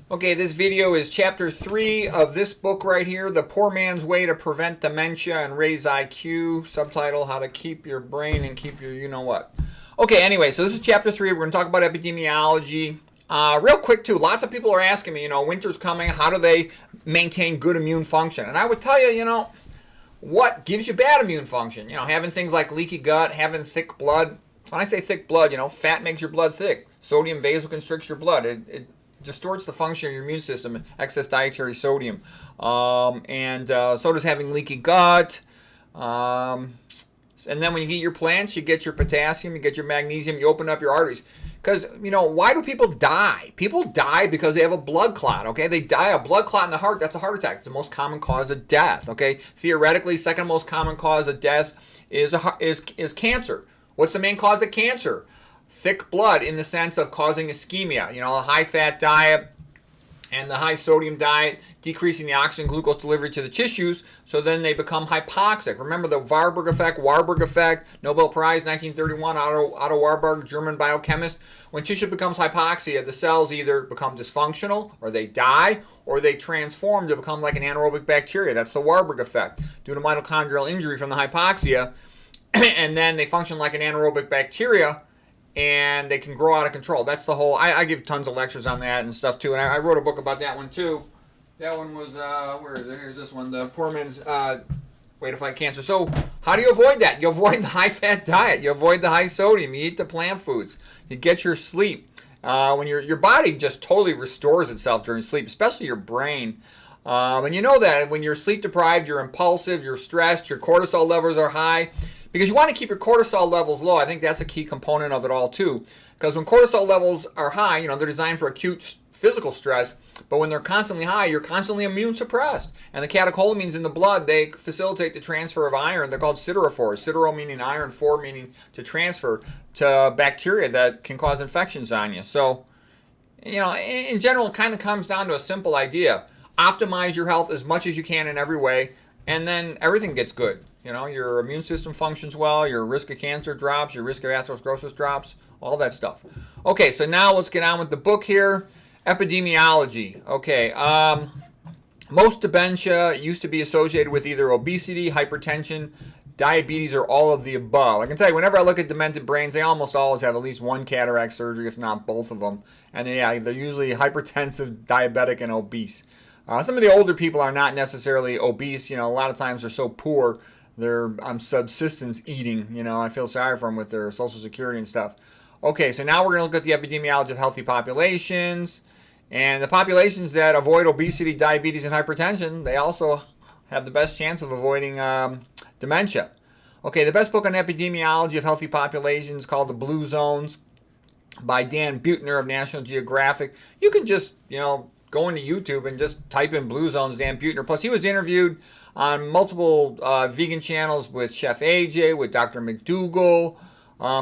Okay, this video is chapter 3 of this book right here, The Poor Man's Way to Prevent Dementia and Raise IQ. Subtitle, How to Keep Your Brain and Keep Your you-know-what. Okay, anyway, so this is chapter 3. We're going to talk about epidemiology. Real quick, too, lots of people are asking me, winter's coming, how do they maintain good immune function? And I would tell you, what gives you bad immune function? Having things like leaky gut, having thick blood. When I say thick blood, fat makes your blood thick. Sodium vasoconstricts your blood. It distorts the function of your immune system, excess dietary sodium. So does having leaky gut. And then when you get your plants, you get your potassium, you get your magnesium, you open up your arteries. Because, why do people die? People die because they have a blood clot, okay? They die a blood clot in the heart. That's a heart attack. It's the most common cause of death, okay? Theoretically, second most common cause of death is cancer. What's the main cause of cancer? Thick blood, in the sense of causing ischemia. A high-fat diet and the high-sodium diet, decreasing the oxygen glucose delivery to the tissues, so then they become hypoxic. Remember the Warburg effect, Nobel Prize, 1931, Otto Warburg, German biochemist. When tissue becomes hypoxia, the cells either become dysfunctional, or they die, or they transform to become like an anaerobic bacteria. That's the Warburg effect, due to mitochondrial injury from the hypoxia. And then they function like an anaerobic bacteria, and they can grow out of control. That's the whole, I give tons of lectures on that and stuff too, and I wrote a book about that one too. That one was, where is it? Here's this one, The Poor Man's Way to Fight Cancer. So how do you avoid that? You avoid the high-fat diet. You avoid the high sodium. You eat the plant foods. You get your sleep. When your body just totally restores itself during sleep, especially your brain. And you know that when you're sleep deprived, you're impulsive, you're stressed, your cortisol levels are high. Because you want to keep your cortisol levels low. I think that's a key component of it all too. Because when cortisol levels are high, they're designed for acute physical stress. But when they're constantly high, you're constantly immune suppressed. And the catecholamines in the blood, they facilitate the transfer of iron. They're called siderophores. Sidero meaning iron, phore meaning to transfer to bacteria that can cause infections on you. So, in general, it kind of comes down to a simple idea. Optimize your health as much as you can in every way, and then everything gets good. Your immune system functions well, your risk of cancer drops, your risk of atherosclerosis drops, all that stuff. Okay, so now let's get on with the book here. Epidemiology. Okay, most dementia used to be associated with either obesity, hypertension, diabetes, or all of the above. I can tell you, whenever I look at demented brains, they almost always have at least one cataract surgery, if not both of them. And they're usually hypertensive, diabetic, and obese. Some of the older people are not necessarily obese. A lot of times they're so poor, they're on subsistence eating. I feel sorry for them with their Social Security and stuff. Okay, so now we're going to look at the epidemiology of healthy populations. And the populations that avoid obesity, diabetes, and hypertension, they also have the best chance of avoiding dementia. Okay, the best book on epidemiology of healthy populations, called The Blue Zones, by Dan Buettner of National Geographic. You can just, go into YouTube and just type in Blue Zones, Dan Buettner. Plus, he was interviewed on multiple vegan channels with Chef AJ, with Dr. McDougall.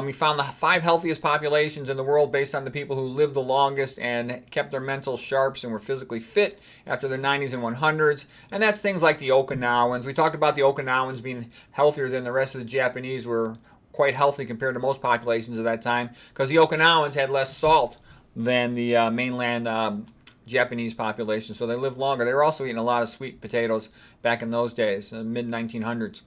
He found the 5 healthiest populations in the world based on the people who lived the longest and kept their mental sharps and were physically fit after their 90s and 100s. And that's things like the Okinawans. We talked about the Okinawans being healthier than the rest of the Japanese, were quite healthy compared to most populations of that time, because the Okinawans had less salt than the mainland Japanese population, so they lived longer. They were also eating a lot of sweet potatoes back in those days, mid-1900s.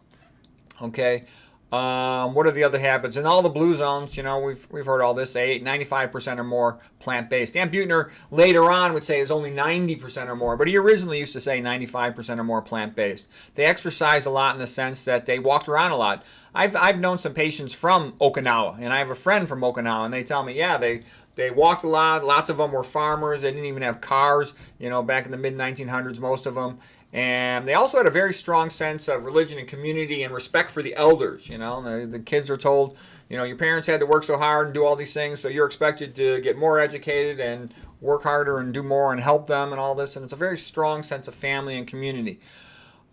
Okay, what are the other habits? In all the blue zones, we've heard all this. They ate 95% or more plant-based. Dan Buettner later on would say it's only 90% or more, but he originally used to say 95% or more plant-based. They exercised a lot in the sense that they walked around a lot. I've known some patients from Okinawa, and I have a friend from Okinawa, and they tell me, yeah, they walked a lot. Lots of them were farmers. They didn't even have cars, back in the mid-1900s, most of them. And they also had a very strong sense of religion and community and respect for the elders. The kids are told, your parents had to work so hard and do all these things, so you're expected to get more educated and work harder and do more and help them and all this. And it's a very strong sense of family and community.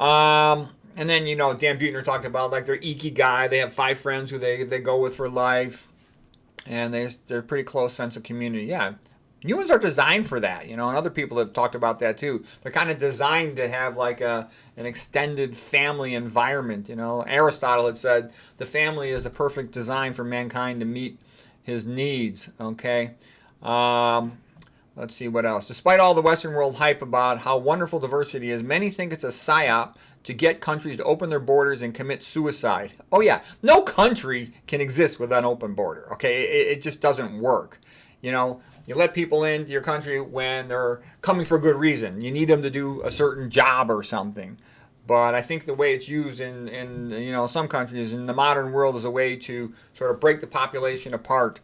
And then, Dan Buettner talked about like their ikigai. They have 5 friends who they go with for life. And they're pretty close sense of community. Yeah, humans are designed for that, and other people have talked about that too. They're kind of designed to have like an extended family environment. Aristotle had said the family is a perfect design for mankind to meet his needs. Okay, Let's see what else. Despite all the Western world hype about how wonderful diversity is, many think it's a psyop to get countries to open their borders and commit suicide. Oh yeah, no country can exist with an open border. Okay, it just doesn't work. You know, you let people into your country when they're coming for a good reason. You need them to do a certain job or something. But I think the way it's used in some countries in the modern world is a way to sort of break the population apart.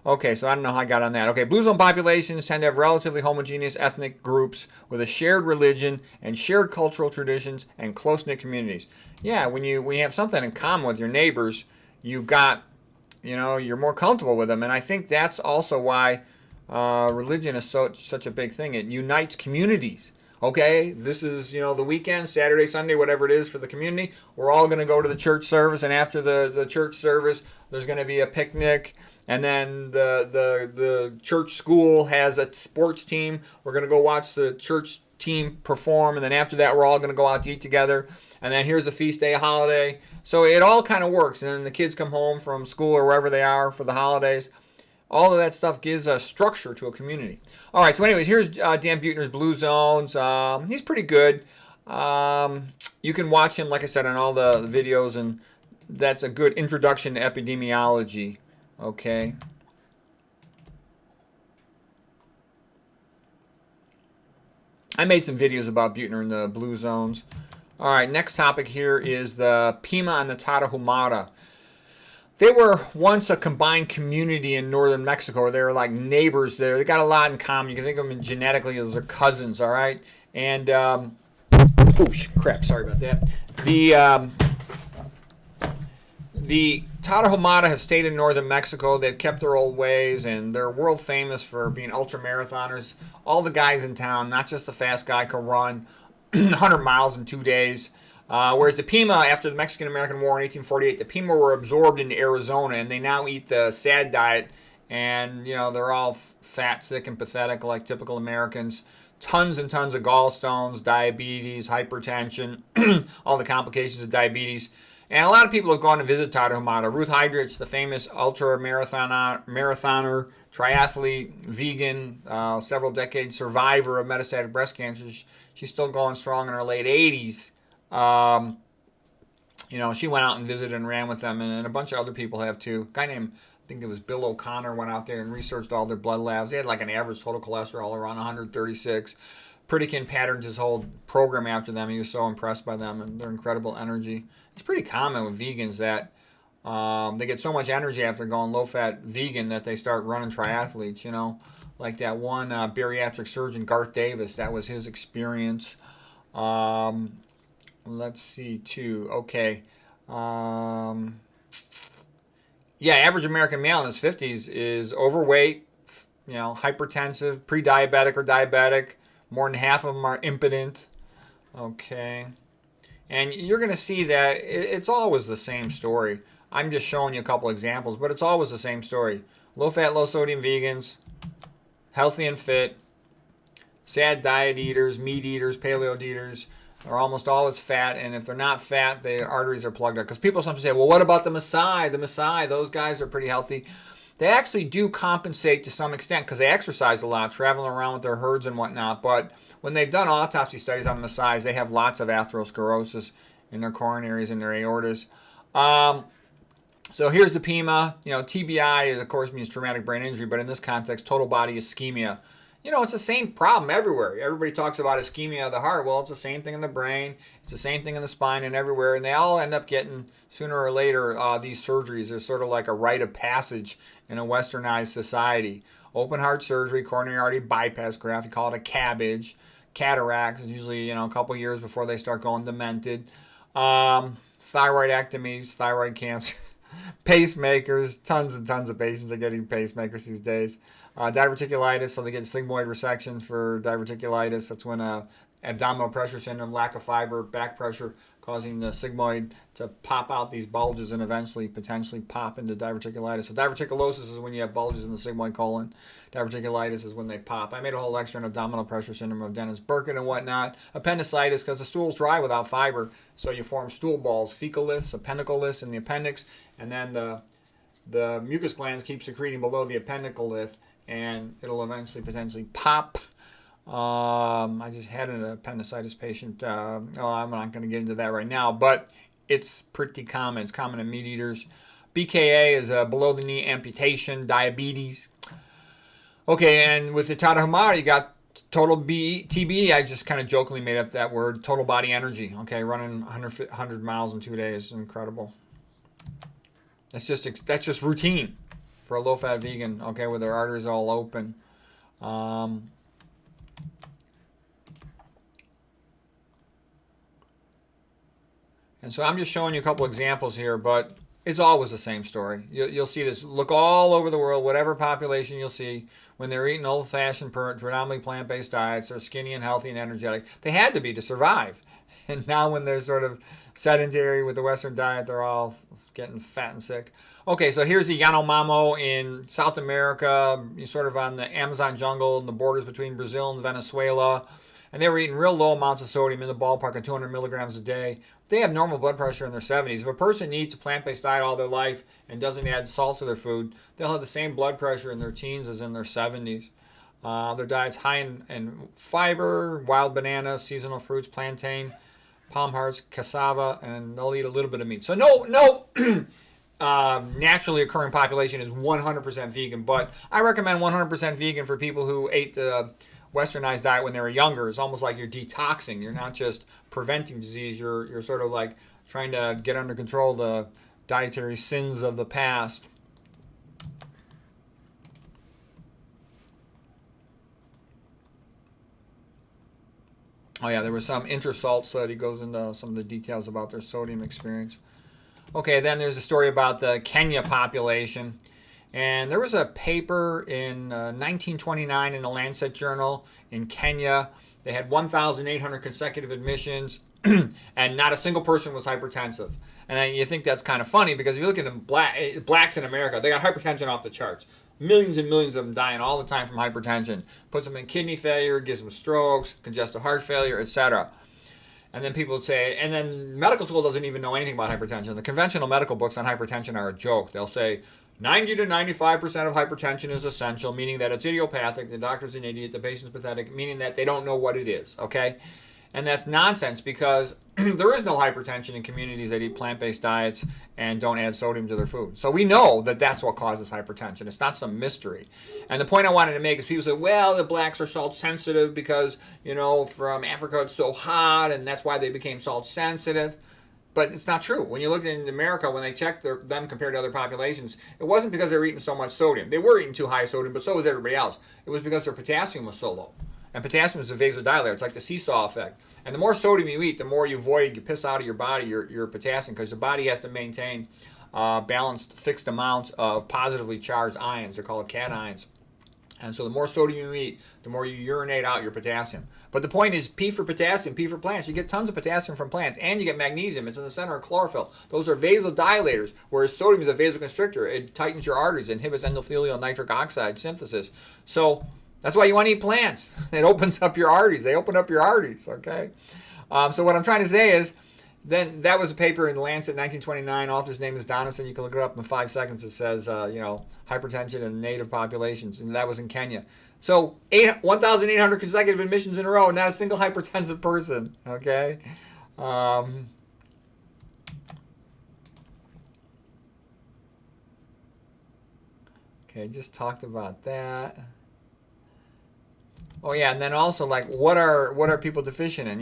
Okay, so I don't know how I got on that. Okay, blue zone populations tend to have relatively homogeneous ethnic groups with a shared religion and shared cultural traditions and close-knit communities. Yeah, when you have something in common with your neighbors, you're more comfortable with them. And I think that's also why religion is such a big thing. It unites communities. Okay, this is the weekend, Saturday, Sunday, whatever it is for the community. We're all going to go to the church service, and after the church service, there's going to be a picnic. And then the church school has a sports team. We're going to go watch the church team perform. And then after that, we're all going to go out to eat together. And then here's a feast day, a holiday. So it all kind of works. And then the kids come home from school or wherever they are for the holidays. All of that stuff gives a structure to a community. All right, so anyways, here's Dan Buettner's Blue Zones. He's pretty good. You can watch him, like I said, on all the videos. And that's a good introduction to epidemiology. Okay. I made some videos about Buettner and the blue zones. All right, next topic here is the Pima and the Tarahumara. They were once a combined community in northern Mexico. They were like neighbors there. They got a lot in common. You can think of them genetically as their cousins, all right? And, crap, sorry about that. The Tarahumara have stayed in northern Mexico. They've kept their old ways, and they're world famous for being ultra marathoners. All the guys in town, not just the fast guy, can run 100 miles in 2 days. Whereas the Pima, after the Mexican-American War in 1848, the Pima were absorbed into Arizona, and they now eat the SAD diet, and they're all fat, sick, and pathetic like typical Americans. Tons and tons of gallstones, diabetes, hypertension, all the complications of diabetes. And a lot of people have gone to visit Tarahumara. Ruth Heydrich, the famous ultra-marathoner, triathlete, vegan, several decades survivor of metastatic breast cancer. She's still going strong in her late 80s. She went out and visited and ran with them, and a bunch of other people have too. A guy named, I think it was Bill O'Connor, went out there and researched all their blood labs. They had like an average total cholesterol around 136. Pritikin patterned his whole program after them. He was so impressed by them and their incredible energy. It's pretty common with vegans that they get so much energy after going low-fat vegan that they start running triathletes, like that one bariatric surgeon, Garth Davis. That was his experience. Let's see, too. Okay. Average American male in his 50s is overweight, hypertensive, pre-diabetic or diabetic. More than half of them are impotent. Okay. And you're going to see that it's always the same story. I'm just showing you a couple examples, but it's always the same story. Low-fat, low-sodium vegans, healthy and fit, sad diet eaters, meat eaters, paleo eaters are almost always fat, and if they're not fat, the arteries are plugged up. Because people sometimes say, well, what about the Maasai? The Maasai, those guys are pretty healthy. They actually do compensate to some extent because they exercise a lot, traveling around with their herds and whatnot, but when they've done autopsy studies on the Maasai, they have lots of atherosclerosis in their coronaries and their aortas. So here's the Pima. TBI, of course, means traumatic brain injury, but in this context, total body ischemia. It's the same problem everywhere. Everybody talks about ischemia of the heart. Well, it's the same thing in the brain. It's the same thing in the spine and everywhere. And they all end up getting, sooner or later, these surgeries. They're sort of like a rite of passage in a westernized society. Open heart surgery, coronary artery bypass graft. You call it a cabbage. Cataracts is usually, a couple years before they start going demented. Thyroidectomies, thyroid cancer. Pacemakers, tons and tons of patients are getting pacemakers these days. Diverticulitis, so they get sigmoid resection for diverticulitis. That's when abdominal pressure syndrome, lack of fiber, back pressure, causing the sigmoid to pop out these bulges and eventually potentially pop into diverticulitis. So diverticulosis is when you have bulges in the sigmoid colon. Diverticulitis is when they pop. I made a whole lecture on abdominal pressure syndrome of Dennis Burkitt and whatnot. Appendicitis, because the stool's dry without fiber, so you form stool balls, fecaliths, appendicoliths in the appendix, and then the mucus glands keep secreting below the appendicolith, and it'll eventually potentially pop. I just had an appendicitis patient. I'm not going to get into that right now, but it's pretty common. It's common in meat eaters. BKA is a below the knee amputation, diabetes. Okay, and with the Tarahumara, you got total TB. I just kind of jokingly made up that word, total body energy. Okay, running 100 miles in 2 days, incredible. That's just routine for a low-fat vegan. Okay, with their arteries all open. And so I'm just showing you a couple examples here, but it's always the same story. You'll see this. Look all over the world, whatever population you'll see, when they're eating old-fashioned, predominantly plant-based diets, they're skinny and healthy and energetic. They had to be to survive. And now when they're sort of sedentary with the Western diet, they're all getting fat and sick. Okay, so here's the Yanomamo in South America, sort of on the Amazon jungle, and the borders between Brazil and Venezuela. And they were eating real low amounts of sodium in the ballpark of 200 milligrams a day. They have normal blood pressure in their 70s. If a person eats a plant-based diet all their life and doesn't add salt to their food, they'll have the same blood pressure in their teens as in their 70s. Their diet's high in fiber, wild bananas, seasonal fruits, plantain, palm hearts, cassava, and they'll eat a little bit of meat. So no naturally occurring population is 100% vegan, but I recommend 100% vegan for people who ate the Westernized diet when they were younger. It's almost like you're detoxing. You're not just preventing disease. You're sort of like trying to get under control the dietary sins of the past. Oh yeah, there was some intersalts that he goes into some of the details about their sodium experience. Okay, then there's a story about the Kenya population. And there was a paper in 1929 in the Lancet Journal in Kenya. They had 1,800 consecutive admissions, and not a single person was hypertensive. And you think that's kind of funny because if you look at blacks in America, they got hypertension off the charts. Millions and millions of them dying all the time from hypertension. Puts them in kidney failure, gives them strokes, congestive heart failure, etc. And then people would say, and then medical school doesn't even know anything about hypertension. The conventional medical books on hypertension are a joke. They'll say 90 to 95% of hypertension is essential, meaning that it's idiopathic, the doctor's an idiot, the patient's pathetic, meaning that they don't know what it is, okay? And that's nonsense because there is no hypertension in communities that eat plant-based diets and don't add sodium to their food. So we know that that's what causes hypertension. It's not some mystery. And the point I wanted to make is people say, well, the blacks are salt sensitive because, from Africa it's so hot and that's why they became salt sensitive. But it's not true. When you look in America, when they checked them compared to other populations, it wasn't because they were eating so much sodium. They were eating too high sodium, but so was everybody else. It was because their potassium was so low. And potassium is a vasodilator. It's like the seesaw effect. And the more sodium you eat, the more you piss out of your body your potassium, because the body has to maintain balanced, fixed amounts of positively charged ions. They're called cations. And so the more sodium you eat, the more you urinate out your potassium. But the point is P for potassium, P for plants. You get tons of potassium from plants, and you get magnesium. It's in the center of chlorophyll. Those are vasodilators, whereas sodium is a vasoconstrictor. It tightens your arteries, inhibits endothelial nitric oxide synthesis. So that's why you want to eat plants. It opens up your arteries. They open up your arteries, okay? So what I'm trying to say is, then that was a paper in Lancet 1929. Author's name is Donaldson. You can look it up in 5 seconds. It says, hypertension in native populations, and that was in Kenya. So 1,800 consecutive admissions in a row, not a single hypertensive person. Okay. Okay, just talked about that. Oh yeah, and then also what are people deficient in?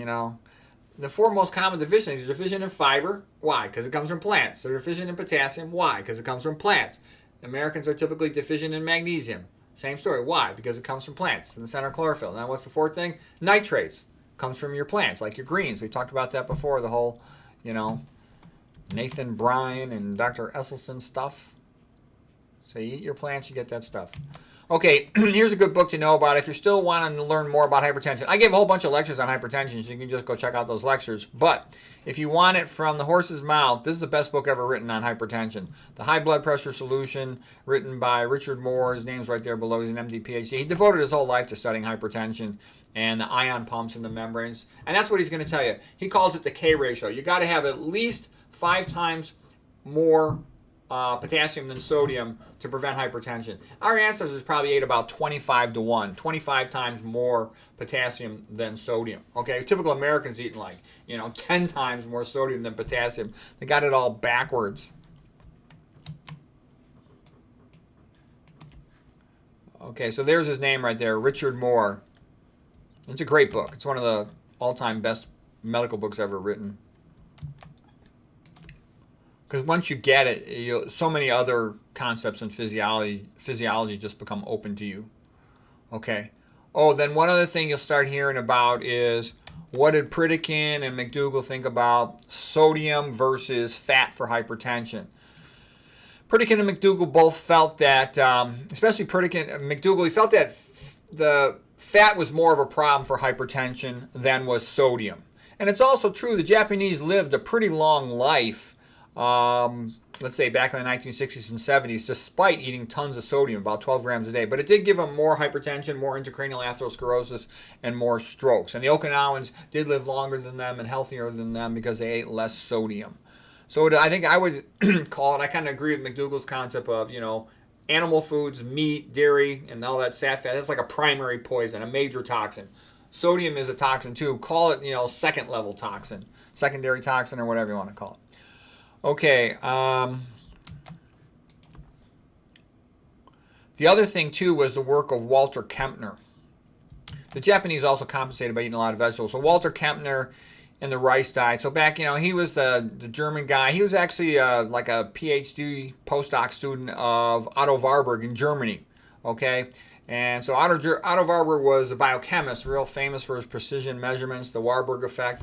The 4 most common deficiencies are deficient in fiber. Why? Because it comes from plants. They're deficient in potassium. Why? Because it comes from plants. Americans are typically deficient in magnesium. Same story. Why? Because it comes from plants in the center of chlorophyll. Now, what's the 4th thing? Nitrates. Comes from your plants, like your greens. We talked about that before, the whole, Nathan Bryan and Dr. Esselstyn stuff. So you eat your plants, you get that stuff. Okay, here's a good book to know about if you're still wanting to learn more about hypertension. I gave a whole bunch of lectures on hypertension, so you can just go check out those lectures. But if you want it from the horse's mouth, this is the best book ever written on hypertension. The High Blood Pressure Solution, written by Richard Moore. His name's right there below. He's an MD, PhD. He devoted his whole life to studying hypertension and the ion pumps in the membranes. And that's what he's going to tell you. He calls it the K ratio. You got to have at least 5 times more potassium than sodium to prevent hypertension. Our ancestors probably ate about 25 to 1, 25 times more potassium than sodium. Okay, typical Americans eating like, 10 times more sodium than potassium. They got it all backwards. Okay, so there's his name right there, Richard Moore. It's a great book. It's one of the all-time best medical books ever written. Because once you get it, so many other concepts in physiology just become open to you. Okay. Oh, then one other thing you'll start hearing about is, what did Pritikin and McDougall think about sodium versus fat for hypertension? Pritikin and McDougall both felt that, especially McDougall, he felt that the fat was more of a problem for hypertension than was sodium. And it's also true the Japanese lived a pretty long life, let's say back in the 1960s and 70s, despite eating tons of sodium, about 12 grams a day. But it did give them more hypertension, more intracranial atherosclerosis, and more strokes. And the Okinawans did live longer than them and healthier than them because they ate less sodium. So I think I would call it, I kind of agree with McDougall's concept of, animal foods, meat, dairy, and all that fat. That's like a primary poison, a major toxin. Sodium is a toxin too. Call it, second level toxin, secondary toxin, or whatever you want to call it. Okay. The other thing too was the work of Walter Kempner. The Japanese also compensated by eating a lot of vegetables. So Walter Kempner and the rice diet. So back, he was the German guy. He was actually like a PhD postdoc student of Otto Warburg in Germany. Okay. And so Otto Warburg was a biochemist, real famous for his precision measurements, the Warburg effect.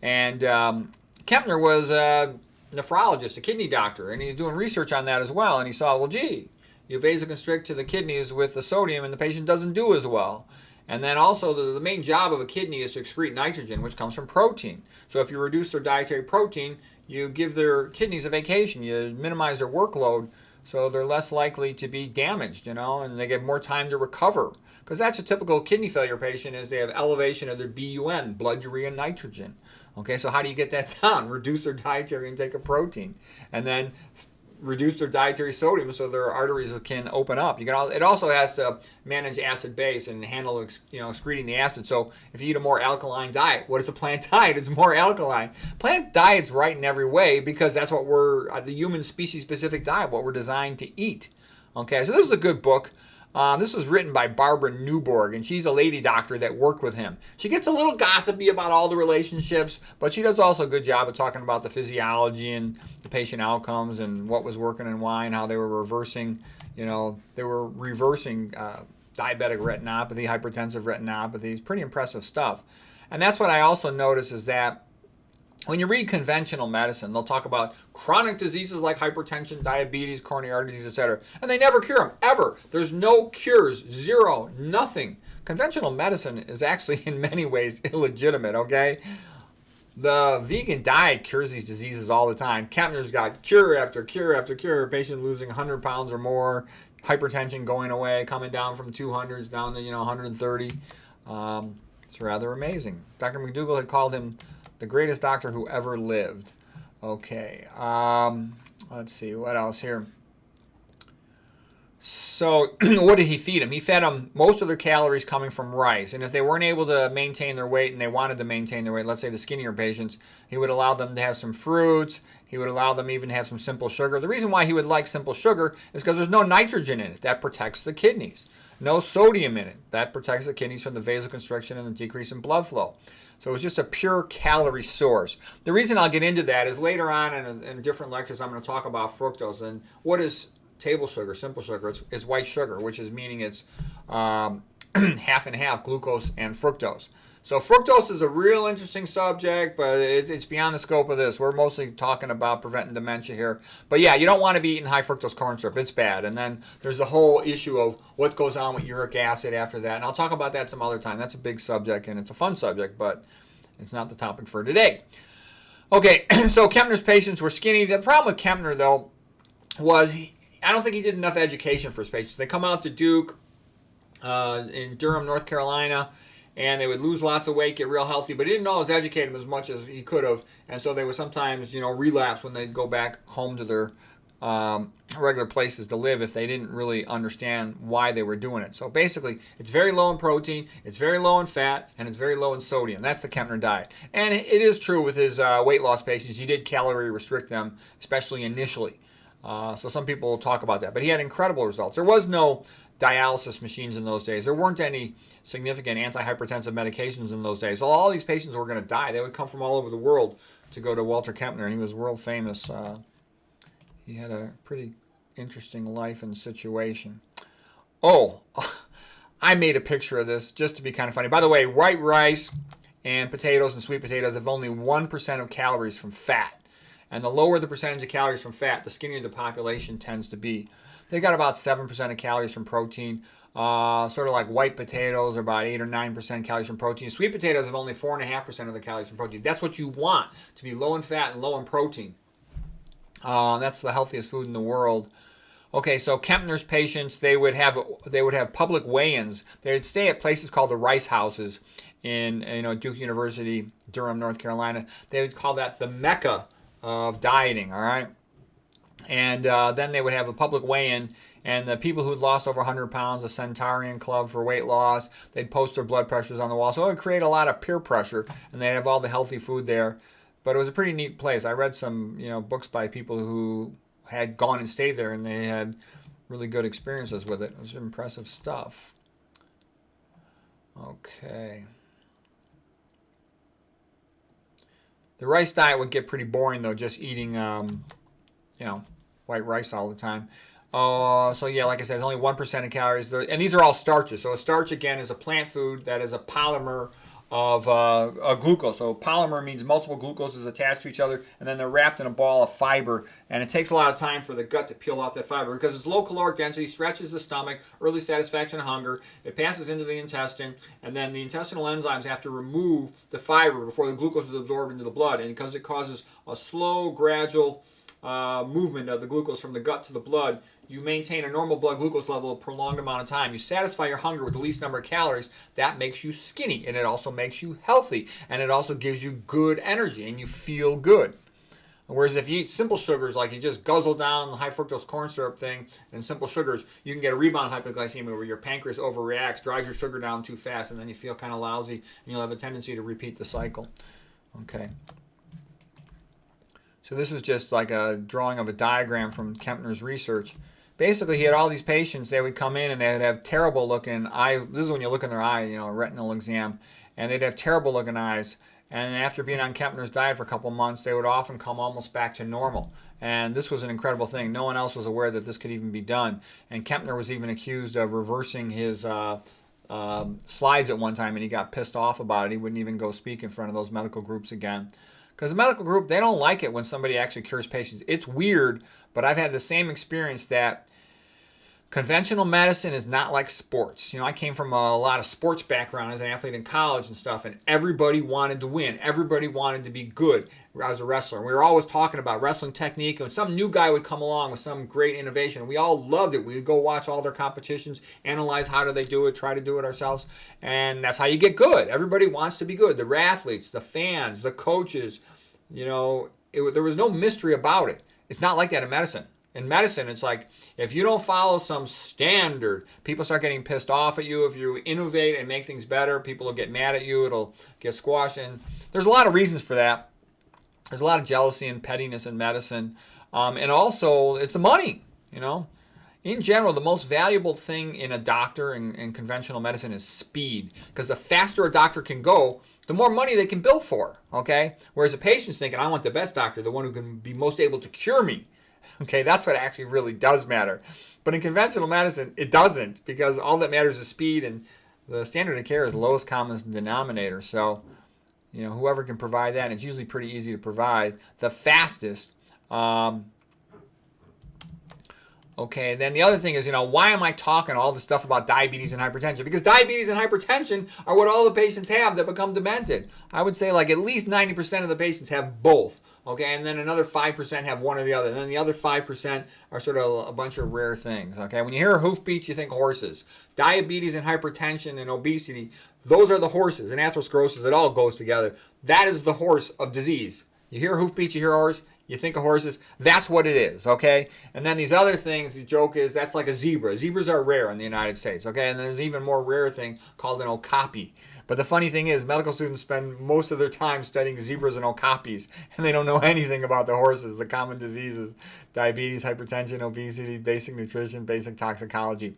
And Kempner was a nephrologist, a kidney doctor, and he's doing research on that as well. And he saw, well, gee, you vasoconstrict to the kidneys with the sodium and the patient doesn't do as well. And then also the main job of a kidney is to excrete nitrogen, which comes from protein. So if you reduce their dietary protein, you give their kidneys a vacation. You minimize their workload so they're less likely to be damaged, and they get more time to recover. Because that's a typical kidney failure patient, is they have elevation of their BUN, blood urea nitrogen. Okay, so how do you get that down? Reduce their dietary intake of protein. And then reduce their dietary sodium so their arteries can open up. It also has to manage acid base and handle excreting the acid. So if you eat a more alkaline diet, what is a plant diet? It's more alkaline. Plant diet's right in every way because that's what we're the human species specific diet, what we're designed to eat. Okay, so this is a good book. This was written by Barbara Newborg, and she's a lady doctor that worked with him. She gets a little gossipy about all the relationships, but she does also a good job of talking about the physiology and the patient outcomes and what was working and why and how they were reversing, diabetic retinopathy, hypertensive retinopathy. It's pretty impressive stuff. And that's what I also notice is that when you read conventional medicine, they'll talk about chronic diseases like hypertension, diabetes, coronary artery disease, etc. And they never cure them, ever. There's no cures, zero, nothing. Conventional medicine is actually in many ways illegitimate, okay? The vegan diet cures these diseases all the time. Kempner's got cure after cure after cure, patient losing 100 pounds or more, hypertension going away, coming down from 200s down to 130. It's rather amazing. Dr. McDougall had called him the greatest doctor who ever lived. Okay, let's see, what else here? So what did he feed them? He fed them most of their calories coming from rice. And if they weren't able to maintain their weight and they wanted to maintain their weight, let's say the skinnier patients, he would allow them to have some fruits. He would allow them even to have some simple sugar. The reason why he would like simple sugar is because there's no nitrogen in it. That protects the kidneys. No sodium in it. That protects the kidneys from the vasoconstriction and the decrease in blood flow. So it's just a pure calorie source. The reason I'll get into that is later on in different lectures I'm going to talk about fructose and what is table sugar, simple sugar. It's white sugar, which is meaning it's half and half glucose and fructose. So fructose is a real interesting subject, but it's beyond the scope of this. We're mostly talking about preventing dementia here. But yeah, you don't want to be eating high fructose corn syrup. It's bad. And then there's the whole issue of what goes on with uric acid after that. And I'll talk about that some other time. That's a big subject, and it's a fun subject, but it's not the topic for today. Okay, so Kempner's patients were skinny. The problem with Kempner, though, was I don't think he did enough education for his patients. They come out to Duke in Durham, North Carolina, and they would lose lots of weight, get real healthy, but he didn't always educate them as much as he could have, and so they would sometimes, relapse when they'd go back home to their regular places to live if they didn't really understand why they were doing it. So basically, it's very low in protein, it's very low in fat, and it's very low in sodium. That's the Kempner diet. And it is true with his weight loss patients. He did calorie restrict them, especially initially. So some people will talk about that. But he had incredible results. There was no dialysis machines in those days. There weren't any significant antihypertensive medications in those days. So all these patients were going to die. They would come from all over the world to go to Walter Kempner, and he was world famous. He had a pretty interesting life and situation. Oh, I made a picture of this just to be kind of funny. By the way, white rice and potatoes and sweet potatoes have only 1% of calories from fat. And the lower the percentage of calories from fat, the skinnier the population tends to be. They got about 7% of calories from protein. Sort of like white potatoes are about 8 or 9% calories from protein. Sweet potatoes have only 4.5% of the calories from protein. That's what you want, to be low in fat and low in protein. That's the healthiest food in the world. Okay, so Kempner's patients, they would have public weigh-ins. They'd stay at places called the Rice Houses in Duke University, Durham, North Carolina. They would call that the Mecca of dieting, all right? And then they would have a public weigh-in, and the people who'd lost over 100 pounds, the Centurion Club for weight loss, they'd post their blood pressures on the wall. So it would create a lot of peer pressure, and they'd have all the healthy food there. But it was a pretty neat place. I read some books by people who had gone and stayed there, and they had really good experiences with it. It was impressive stuff. Okay. The rice diet would get pretty boring, though, just eating, white rice all the time. So yeah, like I said, only 1% of calories. And these are all starches. So a starch, again, is a plant food that is a polymer of glucose. So polymer means multiple glucoses attached to each other, and then they're wrapped in a ball of fiber. And it takes a lot of time for the gut to peel off that fiber because it's low caloric density, stretches the stomach, early satisfaction of hunger. It passes into the intestine, and then the intestinal enzymes have to remove the fiber before the glucose is absorbed into the blood. And because it causes a slow, gradual movement of the glucose from the gut to the blood, you maintain a normal blood glucose level a prolonged amount of time. You satisfy your hunger with the least number of calories. That makes you skinny, and it also makes you healthy, and it also gives you good energy, and you feel good. Whereas if you eat simple sugars, like you just guzzle down the high fructose corn syrup thing and simple sugars, you can get a rebound hypoglycemia where your pancreas overreacts, drives your sugar down too fast, and then you feel kind of lousy, and you'll have a tendency to repeat the cycle. Okay. So this was just like a drawing of a diagram from Kempner's research. Basically, he had all these patients. They would come in and they would have terrible looking eye. This is when you look in their eye, a retinal exam, and they'd have terrible looking eyes. And after being on Kempner's diet for a couple months, they would often come almost back to normal. And this was an incredible thing. No one else was aware that this could even be done. And Kempner was even accused of reversing his slides at one time, and he got pissed off about it. He wouldn't even go speak in front of those medical groups again. Because the medical group, they don't like it when somebody actually cures patients. It's weird, but I've had the same experience that conventional medicine is not like sports. I came from a lot of sports background as an athlete in college and stuff, and everybody wanted to win. Everybody wanted to be good as a wrestler. We were always talking about wrestling technique, and some new guy would come along with some great innovation. We all loved it. We would go watch all their competitions, analyze how do they do it, try to do it ourselves, and that's how you get good. Everybody wants to be good. The athletes, the fans, the coaches, there was no mystery about it. It's not like that in medicine. In medicine, it's like if you don't follow some standard, people start getting pissed off at you. If you innovate and make things better, people will get mad at you. It'll get squashed. And there's a lot of reasons for that. There's a lot of jealousy and pettiness in medicine. And also, it's the money, In general, the most valuable thing in a doctor in conventional medicine is speed. Because the faster a doctor can go, the more money they can bill for, okay? Whereas a patient's thinking, I want the best doctor, the one who can be most able to cure me. Okay, that's what actually really does matter. But in conventional medicine, it doesn't, because all that matters is speed, and the standard of care is the lowest common denominator. So, whoever can provide that, and it's usually pretty easy to provide, the fastest. Okay, then the other thing is, why am I talking all this stuff about diabetes and hypertension? Because diabetes and hypertension are what all the patients have that become demented. I would say like at least 90% of the patients have both. Okay, and then another 5% have one or the other. And then the other 5% are sort of a bunch of rare things. Okay, when you hear hoofbeats, you think horses. Diabetes and hypertension and obesity, those are the horses. And atherosclerosis, it all goes together. That is the horse of disease. You hear hoofbeats, you hear horse, You think of horses, that's what it is, okay? And then these other things, the joke is that's like a zebra. Zebras are rare in the United States, okay? And there's an even more rare thing called an okapi. But the funny thing is, medical students spend most of their time studying zebras and okapis, and they don't know anything about the horses, the common diseases, diabetes, hypertension, obesity, basic nutrition, basic toxicology.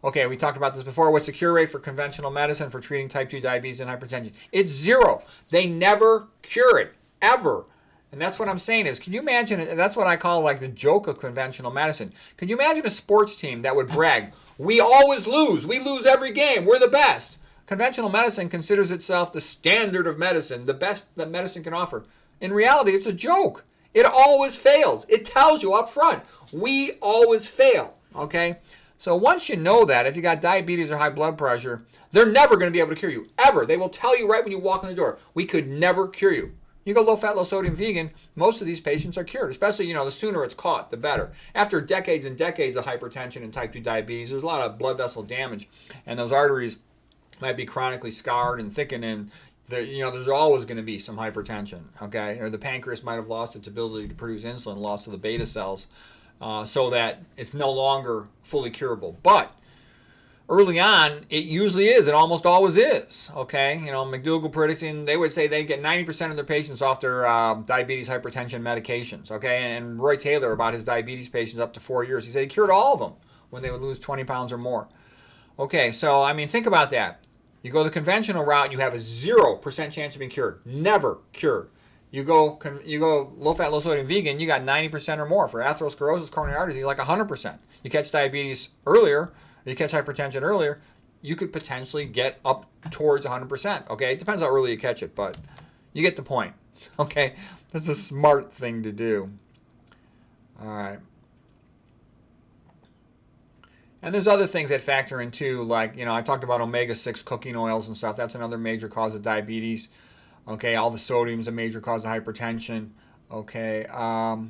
Okay, we talked about this before. What's the cure rate for conventional medicine for treating type 2 diabetes and hypertension? It's 0. They never cure it, ever. And that's what I'm saying is, can you imagine, that's what I call like the joke of conventional medicine. Can you imagine a sports team that would brag, we always lose, we lose every game, we're the best. Conventional medicine considers itself the standard of medicine, the best that medicine can offer. In reality, it's a joke. It always fails. It tells you up front, we always fail, okay? So once you know that, if you got diabetes or high blood pressure, they're never going to be able to cure you, ever. They will tell you right when you walk in the door, we could never cure you. You go low-fat, low-sodium vegan, most of these patients are cured, especially, the sooner it's caught, the better. After decades and decades of hypertension and type 2 diabetes, there's a lot of blood vessel damage, and those arteries might be chronically scarred and thickened, and there's always going to be some hypertension, okay? Or the pancreas might have lost its ability to produce insulin, loss of the beta cells, so that it's no longer fully curable. But early on, it usually is. It almost always is. Okay, McDougall predicting, they would say they get 90% of their patients off their diabetes, hypertension medications. Okay, and Roy Taylor about his diabetes patients up to 4 years, he said he cured all of them when they would lose 20 pounds or more. Okay, so think about that. You go the conventional route, you have a 0% chance of being cured. Never cured. You go low-fat, low-sodium vegan, you got 90% or more. For atherosclerosis, coronary artery disease, like 100%. You catch diabetes earlier, you catch hypertension earlier, you could potentially get up towards 100%. Okay, it depends how early you catch it, but you get the point. Okay, that's a smart thing to do. All right. And there's other things that factor in too, like, I talked about omega-6 cooking oils and stuff. That's another major cause of diabetes. Okay, all the sodium is a major cause of hypertension. Okay. All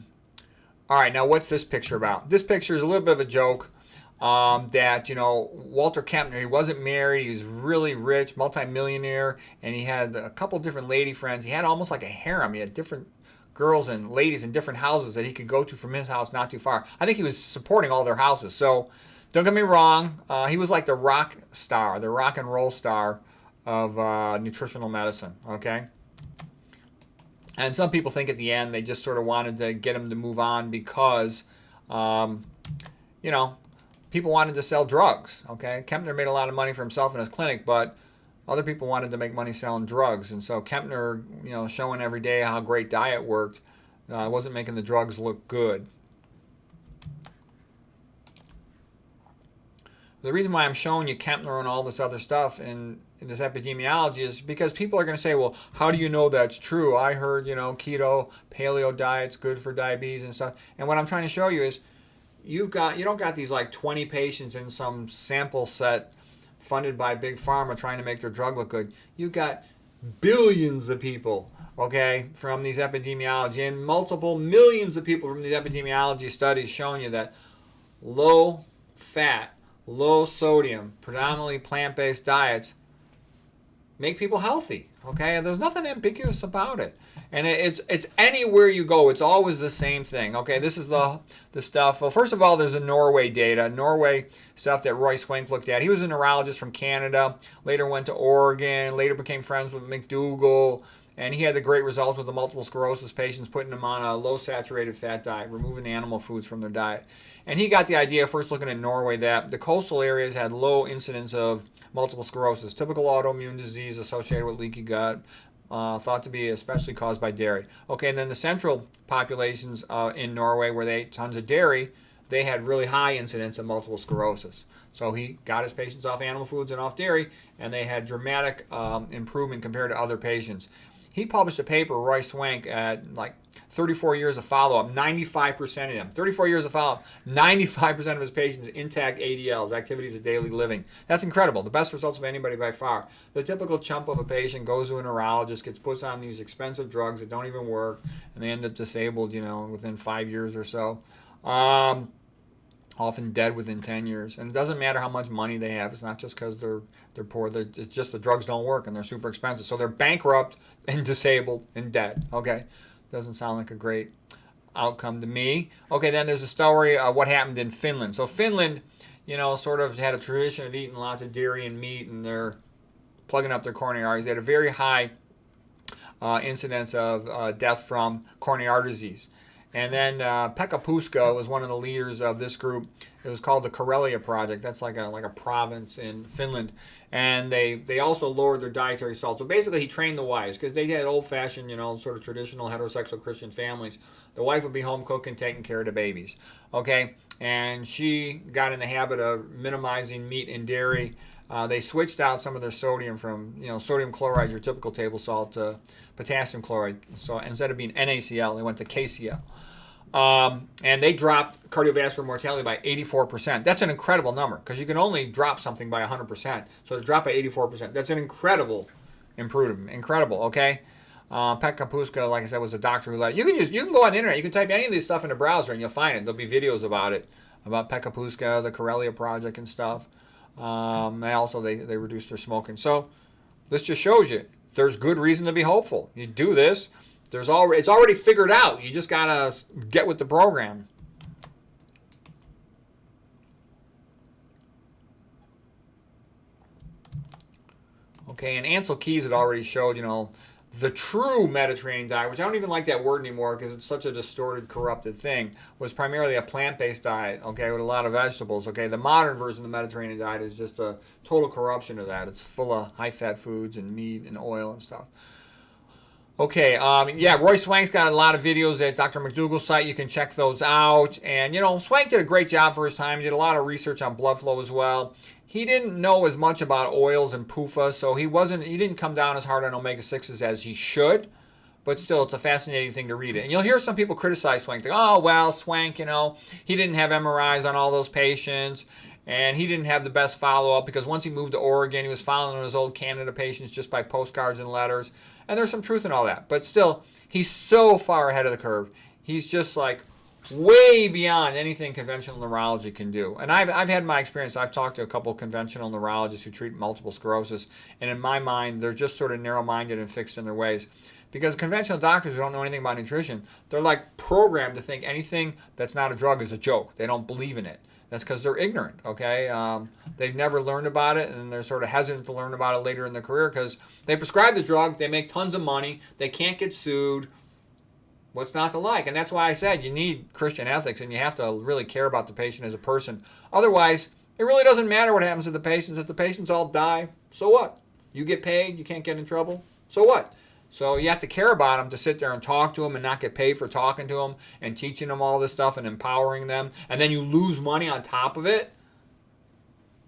right, now what's this picture about? This picture is a little bit of a joke. That Walter Kempner, he wasn't married, he was really rich, multimillionaire, and he had a couple different lady friends. He had almost like a harem. He had different girls and ladies in different houses that he could go to from his house not too far. I think he was supporting all their houses. So don't get me wrong, he was like the rock star, the rock and roll star of nutritional medicine. Okay. And some people think at the end they just sort of wanted to get him to move on because people wanted to sell drugs, okay? Kempner made a lot of money for himself and his clinic, but other people wanted to make money selling drugs. And so Kempner, showing every day how great diet worked, wasn't making the drugs look good. The reason why I'm showing you Kempner and all this other stuff in this epidemiology is because people are going to say, well, how do you know that's true? I heard, keto, paleo diet's good for diabetes and stuff. And what I'm trying to show you is, you don't got these like 20 patients in some sample set funded by Big Pharma trying to make their drug look good. You've got billions of people, okay, from these epidemiology and multiple millions of people from these epidemiology studies showing you that low fat, low sodium, predominantly plant-based diets make people healthy, okay? And there's nothing ambiguous about it. And it's anywhere you go, it's always the same thing. Okay, this is the stuff. Well, first of all, there's the Norway data. Norway stuff that Roy Swank looked at. He was a neurologist from Canada, later went to Oregon, later became friends with McDougall, and he had the great results with the multiple sclerosis patients, putting them on a low saturated fat diet, removing the animal foods from their diet. And he got the idea, first looking at Norway, that the coastal areas had low incidence of multiple sclerosis, typical autoimmune disease associated with leaky gut, thought to be especially caused by dairy. Okay, and then the central populations in Norway, where they ate tons of dairy, they had really high incidence of multiple sclerosis. So he got his patients off animal foods and off dairy, and they had dramatic improvement compared to other patients. He published a paper, Roy Swank, at like 34 years of follow-up, 95% of them. 34 years of follow-up, 95% of his patients intact ADLs, activities of daily living. That's incredible. The best results of anybody by far. The typical chump of a patient goes to a neurologist, gets put on these expensive drugs that don't even work, and they end up disabled, within 5 years or so. Often dead within 10 years. And it doesn't matter how much money they have. It's not just because they're poor. It's just the drugs don't work and they're super expensive. So they're bankrupt and disabled and dead. Okay? Doesn't sound like a great outcome to me. Okay, then there's a story of what happened in Finland. So Finland, sort of had a tradition of eating lots of dairy and meat, and they're plugging up their coronary arteries. They had a very high incidence of death from coronary artery disease. And then Pekka Puska was one of the leaders of this group. It was called the Karelia Project. That's like a province in Finland. And they also lowered their dietary salt. So basically he trained the wives, because they had old-fashioned, sort of traditional heterosexual Christian families. The wife would be home cooking, taking care of the babies. Okay? And she got in the habit of minimizing meat and dairy. They switched out some of their sodium from, sodium chloride, your typical table salt, to potassium chloride. So instead of being NaCl, they went to KCl. And they dropped cardiovascular mortality by 84%. That's an incredible number, because you can only drop something by 100%. So to drop by 84%, that's an incredible improvement. Incredible, okay? Pekka Puska, like I said, was a doctor who led it. You can go on the internet. You can type any of these stuff in the browser and you'll find it. There'll be videos about it, about Pekka Puska, the Karelia Project and stuff. They reduced their smoking. So this just shows you there's good reason to be hopeful. You do this, it's already figured out. You just gotta get with the program. Okay, and Ansel Keys had already showed, the true Mediterranean diet, which I don't even like that word anymore because it's such a distorted, corrupted thing, was primarily a plant-based diet, okay, with a lot of vegetables, okay. The modern version of the Mediterranean diet is just a total corruption of that. It's full of high-fat foods and meat and oil and stuff. Okay, Roy Swank's got a lot of videos at Dr. McDougall's site. You can check those out. And, Swank did a great job for his time. He did a lot of research on blood flow as well. He didn't know as much about oils and PUFA, so he didn't come down as hard on omega-6s as he should. But still, it's a fascinating thing to read it. And you'll hear some people criticize Swank. Think, oh, well, Swank, he didn't have MRIs on all those patients. And he didn't have the best follow-up because once he moved to Oregon, he was following his old Canada patients just by postcards and letters. And there's some truth in all that. But still, he's so far ahead of the curve. He's just like way beyond anything conventional neurology can do. And I've had my experience. I've talked to a couple of conventional neurologists who treat multiple sclerosis. And in my mind, they're just sort of narrow-minded and fixed in their ways. Because conventional doctors who don't know anything about nutrition, they're like programmed to think anything that's not a drug is a joke. They don't believe in it. That's because they're ignorant, okay? They've never learned about it, and they're sort of hesitant to learn about it later in their career because they prescribe the drug, they make tons of money, they can't get sued. What's not to like? And that's why I said you need Christian ethics, and you have to really care about the patient as a person. Otherwise, it really doesn't matter what happens to the patients. If the patients all die, so what? You get paid, you can't get in trouble, so what? So you have to care about them to sit there and talk to them and not get paid for talking to them and teaching them all this stuff and empowering them. And then you lose money on top of it.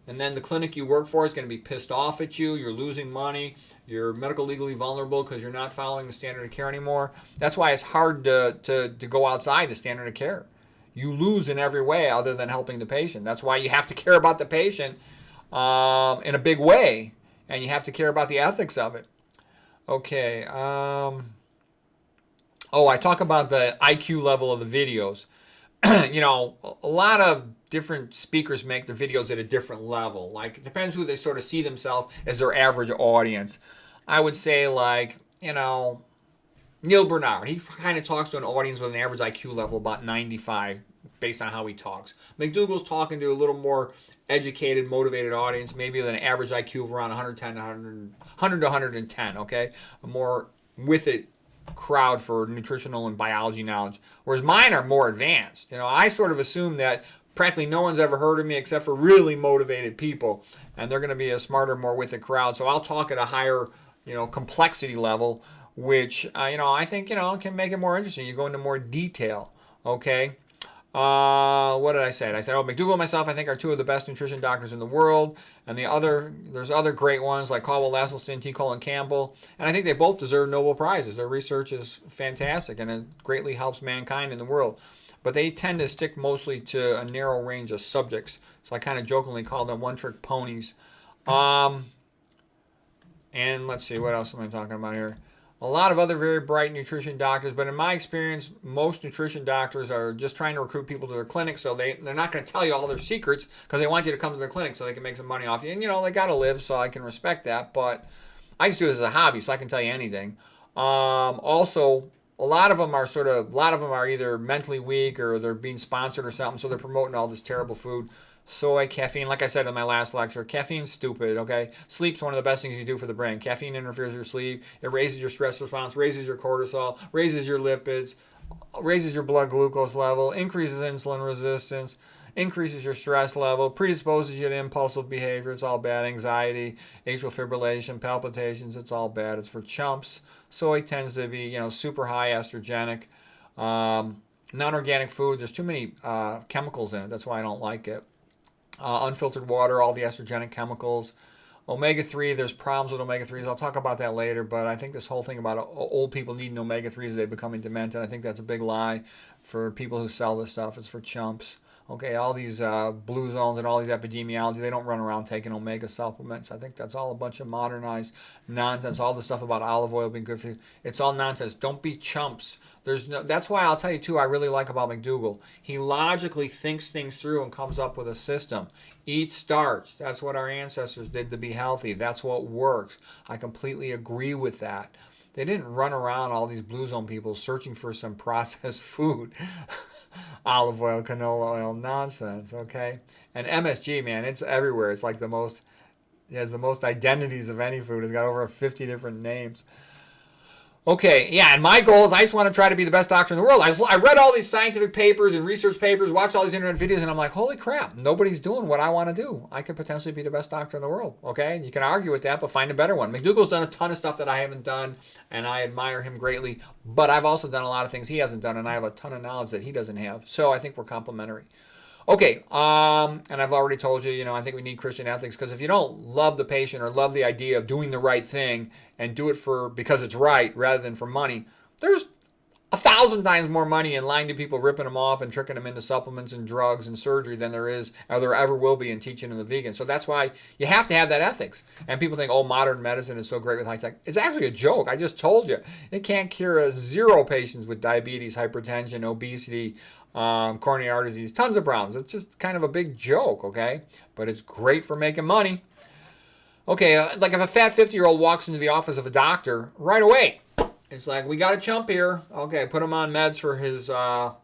And then the clinic you work for is going to be pissed off at you. You're losing money. You're medical legally vulnerable because you're not following the standard of care anymore. That's why it's hard to go outside the standard of care. You lose in every way other than helping the patient. That's why you have to care about the patient in a big way. And you have to care about the ethics of it. Okay. I talk about the IQ level of the videos. A lot of different speakers make their videos at a different level. Like, it depends who they sort of see themselves as their average audience. I would say, Neil Bernard. He kind of talks to an audience with an average IQ level about 95 based on how he talks. McDougall's talking to a little more educated, motivated audience, maybe with an average IQ of around 100 to 110, okay? A more with it crowd for nutritional and biology knowledge, whereas mine are more advanced. I sort of assume that practically no one's ever heard of me except for really motivated people, and they're going to be a smarter, more with it crowd. So I'll talk at a higher, complexity level, which, I think, can make it more interesting. You go into more detail, okay? What did I say? I said, McDougall and myself, I think, are two of the best nutrition doctors in the world. And there's other great ones like Caldwell Esselstyn, T. Colin Campbell. And I think they both deserve Nobel Prizes. Their research is fantastic and it greatly helps mankind in the world. But they tend to stick mostly to a narrow range of subjects. So I kind of jokingly call them one-trick ponies. And let's see, what else am I talking about here? A lot of other very bright nutrition doctors, but in my experience, most nutrition doctors are just trying to recruit people to their clinic, so they're not going to tell you all their secrets because they want you to come to their clinic so they can make some money off you. And, they got to live, so I can respect that, but I just do it as a hobby, so I can tell you anything. Also, a lot of them are either mentally weak or they're being sponsored or something, so they're promoting all this terrible food. Soy, caffeine, like I said in my last lecture, caffeine's stupid, okay? Sleep's one of the best things you do for the brain. Caffeine interferes with your sleep. It raises your stress response, raises your cortisol, raises your lipids, raises your blood glucose level, increases insulin resistance, increases your stress level, predisposes you to impulsive behavior. It's all bad. Anxiety, atrial fibrillation, palpitations. It's all bad. It's for chumps. Soy tends to be, super high estrogenic. Non-organic food. There's too many chemicals in it. That's why I don't like it. Unfiltered water, all the estrogenic chemicals. Omega-3, there's problems with omega-3s. I'll talk about that later, but I think this whole thing about old people needing omega-3s, they becoming demented, I think that's a big lie for people who sell this stuff. It's for chumps. Okay, all these blue zones and all these epidemiology, they don't run around taking omega supplements. I think that's all a bunch of modernized nonsense. All the stuff about olive oil being good for you, it's all nonsense. Don't be chumps. That's why I'll tell you too, I really like about McDougall. He logically thinks things through and comes up with a system. Eat starch. That's what our ancestors did to be healthy. That's what works. I completely agree with that. They didn't run around, all these blue zone people, searching for some processed food. Olive oil, canola oil, nonsense, okay? And MSG, man, it's everywhere. It's like it has the most identities of any food. It's got over 50 different names. Okay, yeah, and my goal is I just want to try to be the best doctor in the world. I read all these scientific papers and research papers, watched all these internet videos, and I'm like, holy crap, nobody's doing what I want to do. I could potentially be the best doctor in the world, okay? And you can argue with that, but find a better one. McDougall's done a ton of stuff that I haven't done, and I admire him greatly, but I've also done a lot of things he hasn't done, and I have a ton of knowledge that he doesn't have. So I think we're complementary. Okay, and I've already told you, I think we need Christian ethics, because if you don't love the patient or love the idea of doing the right thing and do it because it's right rather than for money, there's 1,000 times more money in lying to people, ripping them off and tricking them into supplements and drugs and surgery than there is or there ever will be in teaching them the vegan. So that's why you have to have that ethics. And people think, oh, modern medicine is so great with high tech. It's actually a joke. I just told you. It can't cure 0 patients with diabetes, hypertension, obesity, coronary artery disease, tons of problems. It's just kind of a big joke, okay? But it's great for making money. Okay, like if a fat 50-year-old walks into the office of a doctor, right away, it's like, we got a chump here. Okay, put him on meds for his high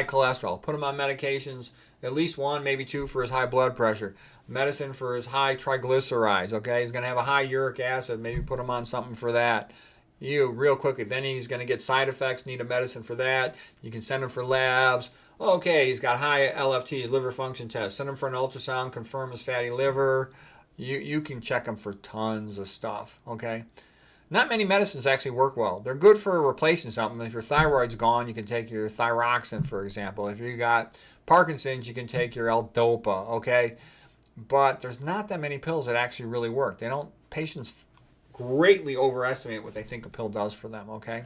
cholesterol. Put him on medications, at least 1, maybe 2 for his high blood pressure. Medicine for his high triglycerides, okay? He's going to have a high uric acid. Maybe put him on something for that. Real quickly. Then he's going to get side effects, need a medicine for that. You can send him for labs. Okay, he's got high LFTs, liver function test. Send him for an ultrasound, confirm his fatty liver. You can check him for tons of stuff, okay? Not many medicines actually work well. They're good for replacing something. If your thyroid's gone, you can take your thyroxine, for example. If you got Parkinson's, you can take your L-Dopa, okay? But there's not that many pills that actually really work. Patients greatly overestimate what they think a pill does for them, okay?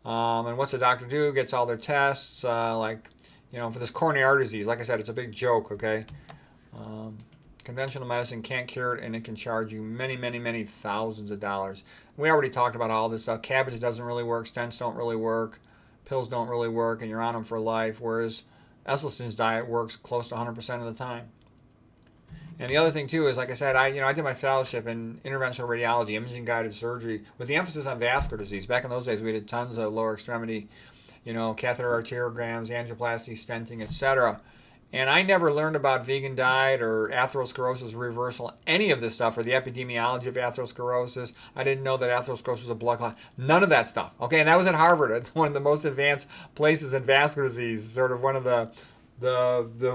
And what's the doctor do? Gets all their tests, for this coronary artery disease. Like I said, it's a big joke, okay? Conventional medicine can't cure it, and it can charge you many, many, many thousands of dollars. We already talked about all this stuff. Cabbage doesn't really work. Stents don't really work. Pills don't really work, and you're on them for life, whereas Esselstyn's diet works close to 100% of the time. And the other thing, too, is, like I said, I did my fellowship in interventional radiology, imaging-guided surgery, with the emphasis on vascular disease. Back in those days, we did tons of lower extremity, catheter arteriograms, angioplasty, stenting, etc. And I never learned about vegan diet or atherosclerosis reversal, any of this stuff, or the epidemiology of atherosclerosis. I didn't know that atherosclerosis was a blood clot. None of that stuff. Okay, and that was at Harvard, one of the most advanced places in vascular disease, sort of one of the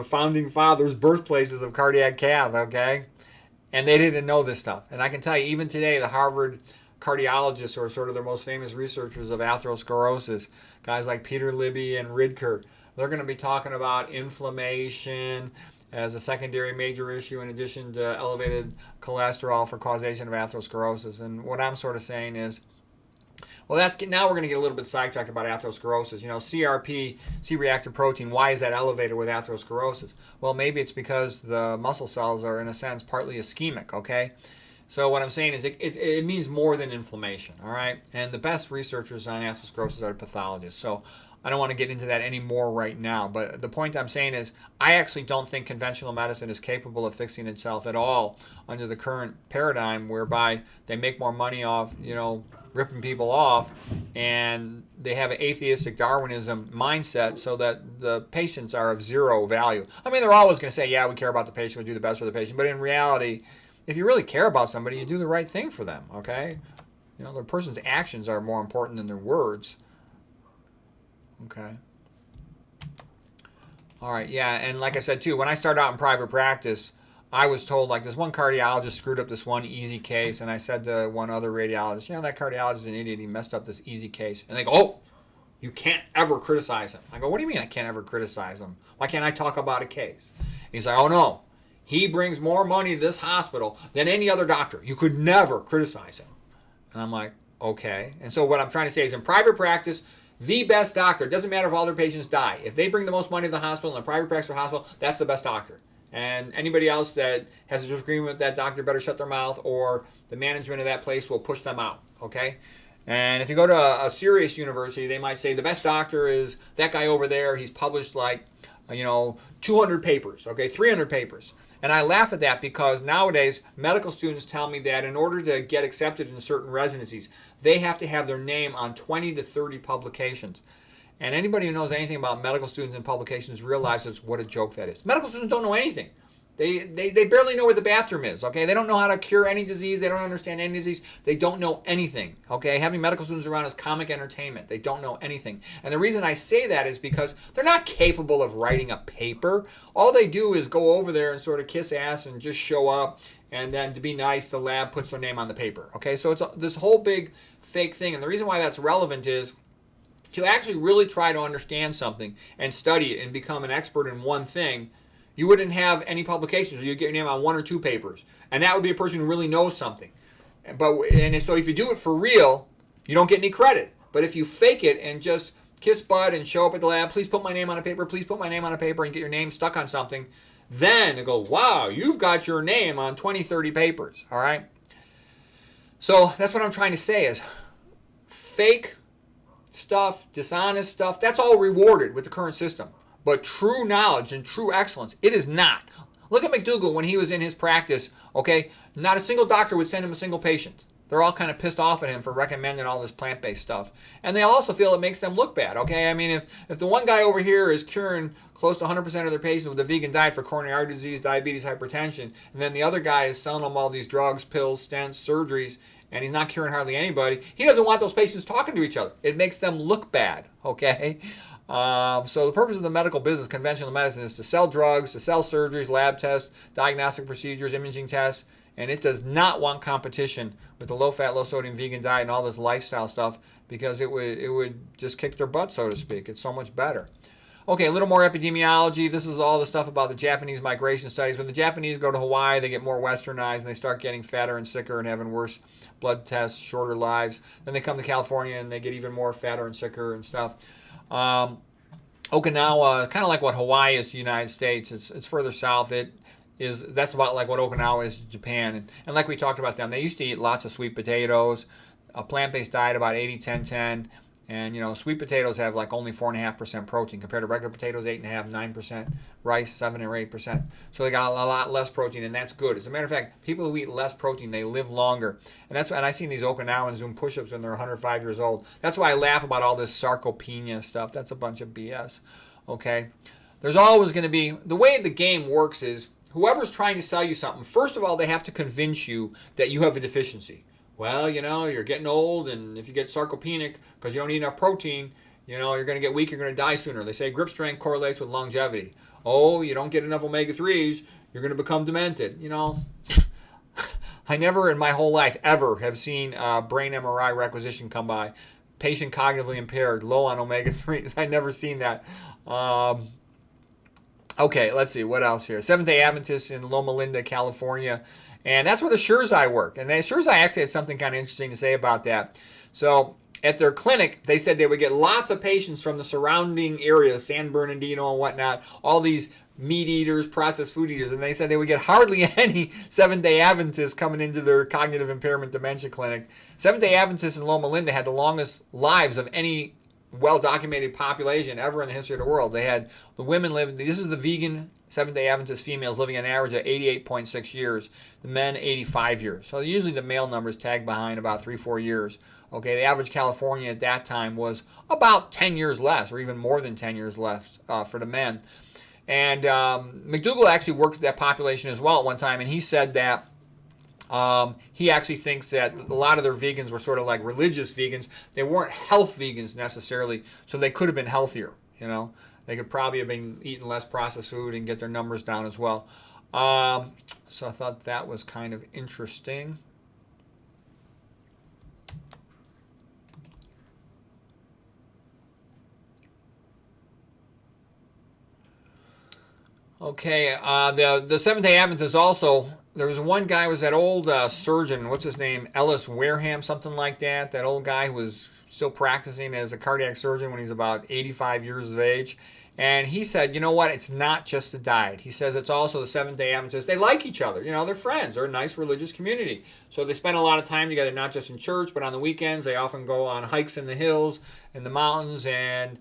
founding fathers' birthplaces of cardiac cath, okay? And they didn't know this stuff. And I can tell you, even today, the Harvard cardiologists are sort of the most famous researchers of atherosclerosis, guys like Peter Libby and Ridker. They're going to be talking about inflammation as a secondary major issue in addition to elevated cholesterol for causation of atherosclerosis. And what I'm sort of saying is, well, now we're going to get a little bit sidetracked about atherosclerosis. CRP, C-reactive protein, why is that elevated with atherosclerosis? Well, maybe it's because the muscle cells are, in a sense, partly ischemic, okay? So what I'm saying is it means more than inflammation, all right? And the best researchers on atherosclerosis are pathologists. So I don't want to get into that anymore right now. But the point I'm saying is I actually don't think conventional medicine is capable of fixing itself at all under the current paradigm, whereby they make more money off, ripping people off, and they have an atheistic Darwinism mindset so that the patients are of zero value. I mean, they're always going to say, yeah, we care about the patient, we do the best for the patient, but in reality, if you really care about somebody, you do the right thing for them, okay? You know, the person's actions are more important than their words. Okay. All right, yeah, and like I said too, when I started out in private practice, I was told, like, this one cardiologist screwed up this one easy case, and I said to one other radiologist, you know, that cardiologist is an idiot, he messed up this easy case. And they go, oh, you can't ever criticize him. I go, what do you mean I can't ever criticize him? Why can't I talk about a case? And he's like, oh no, he brings more money to this hospital than any other doctor. You could never criticize him. And I'm like, okay. And so what I'm trying to say is, in private practice, the best doctor, it doesn't matter if all their patients die. If they bring the most money to the hospital in a private practice or hospital, that's the best doctor. And anybody else that has a disagreement with that doctor better shut their mouth, or the management of that place will push them out, okay? And if you go to a serious university, they might say the best doctor is that guy over there. He's published like, 200 papers, okay, 300 papers. And I laugh at that because nowadays medical students tell me that in order to get accepted in certain residencies, they have to have their name on 20 to 30 publications. And anybody who knows anything about medical students and publications realizes what a joke that is. Medical students don't know anything. They barely know where the bathroom is, okay? They don't know how to cure any disease. They don't understand any disease. They don't know anything, okay? Having medical students around is comic entertainment. They don't know anything. And the reason I say that is because they're not capable of writing a paper. All they do is go over there and sort of kiss ass and just show up. And then to be nice, the lab puts their name on the paper, okay? So it's this whole big fake thing. And the reason why that's relevant is to actually really try to understand something and study it and become an expert in one thing, you wouldn't have any publications, or you'd get your name on one or two papers. And that would be a person who really knows something. And so if you do it for real, you don't get any credit. But if you fake it and just kiss butt and show up at the lab, please put my name on a paper, please put my name on a paper, and get your name stuck on something, then they go, wow, you've got your name on 20, 30 papers, all right? So that's what I'm trying to say is fake stuff, dishonest stuff, that's all rewarded with the current system. But true knowledge and true excellence, it is not. Look at McDougall when he was in his practice, okay? Not a single doctor would send him a single patient. They're all kind of pissed off at him for recommending all this plant-based stuff. And they also feel it makes them look bad, okay? I mean, if the one guy over here is curing close to 100% of their patients with a vegan diet for coronary artery disease, diabetes, hypertension, and then the other guy is selling them all these drugs, pills, stents, surgeries, and he's not curing hardly anybody, he doesn't want those patients talking to each other. It makes them look bad, okay? So the purpose of the medical business, conventional medicine, is to sell drugs, to sell surgeries, lab tests, diagnostic procedures, imaging tests, and it does not want competition with the low-fat, low-sodium vegan diet and all this lifestyle stuff, because it would just kick their butt, so to speak. It's so much better. Okay, a little more epidemiology. This is all the stuff about the Japanese migration studies. When the Japanese go to Hawaii, they get more westernized, and they start getting fatter and sicker and having worse blood tests, shorter lives. Then they come to California, and they get even more fatter and sicker and stuff. Okinawa, kind of like what Hawaii is to the United States. It's further south. That's about like what Okinawa is to Japan. And like we talked about them, they used to eat lots of sweet potatoes, a plant-based diet about 80-10-10. And, sweet potatoes have like only 4.5% protein compared to regular potatoes, 8.5%, 9%, rice, 7 or 8%. So they got a lot less protein, and that's good. As a matter of fact, people who eat less protein, they live longer. And I've seen these Okinawans doing push-ups when they're 105 years old. That's why I laugh about all this sarcopenia stuff. That's a bunch of BS, okay? There's always going to be, the way the game works is, whoever's trying to sell you something, first of all, they have to convince you that you have a deficiency. Well, you're getting old, and if you get sarcopenic because you don't eat enough protein, you're going to get weak, you're going to die sooner. They say grip strength correlates with longevity. Oh, you don't get enough omega-3s, you're going to become demented. I never in my whole life ever have seen brain MRI requisition come by. Patient cognitively impaired, low on omega-3s. I've never seen that. Okay, let's see, what else here? Seventh-day Adventists in Loma Linda, California. And that's where the Shurzai work. And the Shurzai actually had something kind of interesting to say about that. So at their clinic, they said they would get lots of patients from the surrounding areas, San Bernardino and whatnot, all these meat eaters, processed food eaters. And they said they would get hardly any Seventh-day Adventists coming into their cognitive impairment dementia clinic. Seventh-day Adventists in Loma Linda had the longest lives of any well-documented population ever in the history of the world. They had the women living, this is the vegan Seventh-day Adventist females living an average of 88.6 years. The men, 85 years. So usually the male numbers tag behind about 3-4 years. Okay, the average California at that time was about 10 years less, or even more than 10 years less for the men. And McDougall actually worked with that population as well at one time, and he said that he actually thinks that a lot of their vegans were sort of like religious vegans. They weren't health vegans necessarily, so they could have been healthier. They could probably have been eating less processed food and get their numbers down as well. So I thought that was kind of interesting. Okay, the Seventh-day Adventists also, there was one guy, was that old surgeon, what's his name, Ellis Wareham, something like that. That old guy who was still practicing as a cardiac surgeon when he's about 85 years of age. And he said, you know what, it's not just the diet. He says it's also the Seventh-day Adventists. They like each other. They're friends. They're a nice religious community. So they spend a lot of time together, not just in church, but on the weekends. They often go on hikes in the hills, in the mountains, and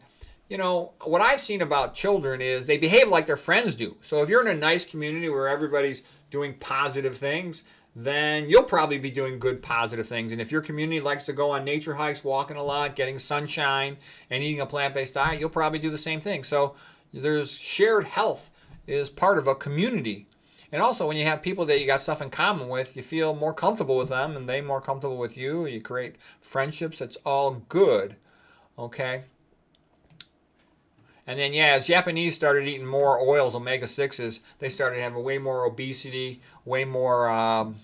what I've seen about children is they behave like their friends do. So if you're in a nice community where everybody's doing positive things, then you'll probably be doing good positive things. And if your community likes to go on nature hikes, walking a lot, getting sunshine, and eating a plant-based diet, you'll probably do the same thing. So there's shared health is part of a community. And also when you have people that you got stuff in common with, you feel more comfortable with them and they more comfortable with you. You create friendships. It's all good. Okay? And then, as Japanese started eating more oils, omega-6s, they started having way more obesity, way more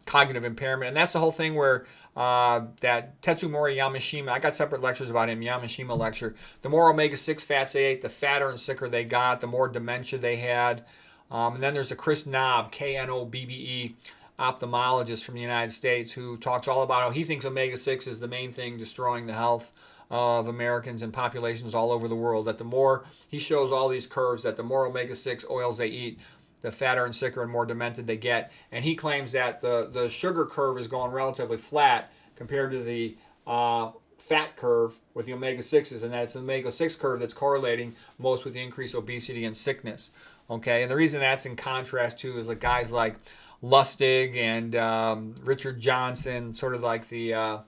cognitive impairment. And that's the whole thing where that Tetsumori Yamashima, I got separate lectures about him, Yamashima lecture. The more omega-6 fats they ate, the fatter and sicker they got, the more dementia they had. And then there's a Chris Knobb, Knobbe, ophthalmologist from the United States, who talks all about how he thinks omega-6 is the main thing destroying the health of Americans and populations all over the world. That the more, he shows all these curves, that the more omega-6 oils they eat, the fatter and sicker and more demented they get. And he claims that the sugar curve is going relatively flat compared to the fat curve with the omega-6s, and that it's the omega-6 curve that's correlating most with the increased obesity and sickness. Okay, and the reason that's in contrast to is like guys like Lustig and Richard Johnson, sort of like they're